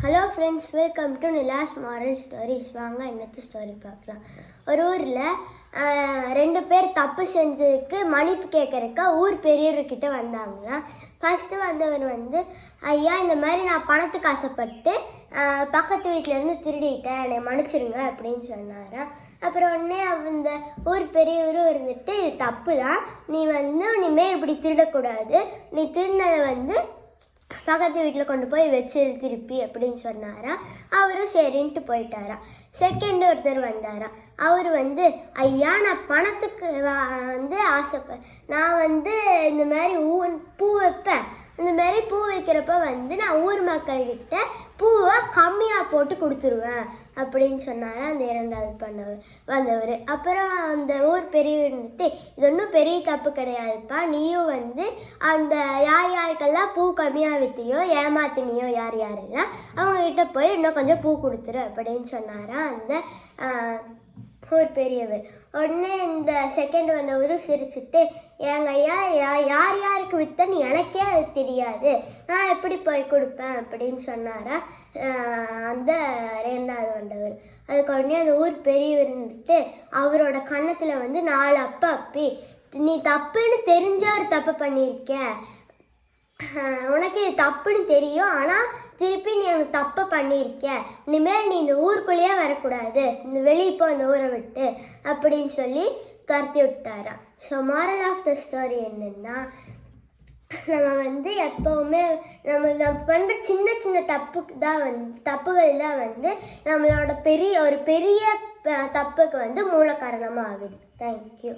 Hello friends, welcome to Nila's moral stories. வாங்க இன்னத்து story பார்க்கலாம். ஒரு ஊரில் 2 பேர் தப்பு செஞ்சதுக்கு மன்னிப்பு கேட்குறக்கா ஊர் பெரியவர்கிட்ட வந்தாங்களாம். ஃபஸ்ட்டு வந்தவர் ஐயா, இந்த மாதிரி நான் பணத்துக்கு ஆசைப்பட்டு பக்கத்து வீட்டிலேருந்து திருடிட்டேன், என்னை மன்னிச்சிருங்க அப்படின்னு சொன்னாராம். அப்புறம் உடனே அந்த ஊர் பெரியவரும் இது தப்பு தான், நீ இனிமேல் இப்படி திருடக்கூடாது, நீ திருடினதை பக்கத்து வீட்டில் கொண்டு போய் வச்சிரு திருப்பி அப்படின்னு சொன்னாராம். அவரும் சரின்ட்டு போயிட்டாராம். செகண்ட் ஒருத்தர் வந்தாராம். அவர் ஐயா, நான் பணத்துக்கு நான் இந்த மாதிரி பூ வைப்பேன், இந்த மாதிரி பூ வைக்கிறப்ப நான் ஊர் மக்கள்கிட்ட பூவை கம்மியாக போட்டு கொடுத்துருவேன் அப்படின்னு சொன்னாரா அந்த 2வது வந்தவர். அப்புறம் அந்த ஊர் பெரியவர் இது ஒன்றும் பெரிய தப்பு கிடையாதுப்பா, நீயும் அந்த யாருக்கெல்லாம் பூ கம்மியாக விற்றியோ ஏமாத்தினியோ யாரெல்லாம் அவங்கக்கிட்ட போய் இன்னும் கொஞ்சம் பூ கொடுத்துரு அப்படின்னு சொன்னாரா அந்த ஊர் பெரியவர். உடனே இந்த செகண்ட் வந்தவரு சிரிச்சுட்டு, ஏங்க ஐயா, யாருக்கு வித்தன்னு எனக்கே அது தெரியாது, நான் எப்படி போய் கொடுப்பேன் அப்படின்னு சொன்னாரா அந்த 2வது வந்தவர். அதுக்கு உடனே அந்த ஊர் பெரியவர் அவரோட கன்னத்தில் 4 அப்பி, நீ தப்புன்னு தெரிஞ்ச ஒரு தப்பு பண்ணியிருக்க, உனக்கு இது தப்புன்னு தெரியும், ஆனால் திருப்பி நீ அந்த தப்பை பண்ணியிருக்க, இனிமேல் நீ இந்த ஊருக்குள்ளேயே வரக்கூடாது, இந்த வெளியே போ இந்த ஊரை விட்டு அப்படின்னு சொல்லி துரத்தி விட்டாராம். So moral of the story என்னென்னா, நம்ம எப்போவுமே நம்ம பண்ணுற சின்ன சின்ன தப்புகள் தான் நம்மளோட ஒரு பெரிய தப்புக்கு மூல காரணமாக ஆகுது. தேங்க்யூ.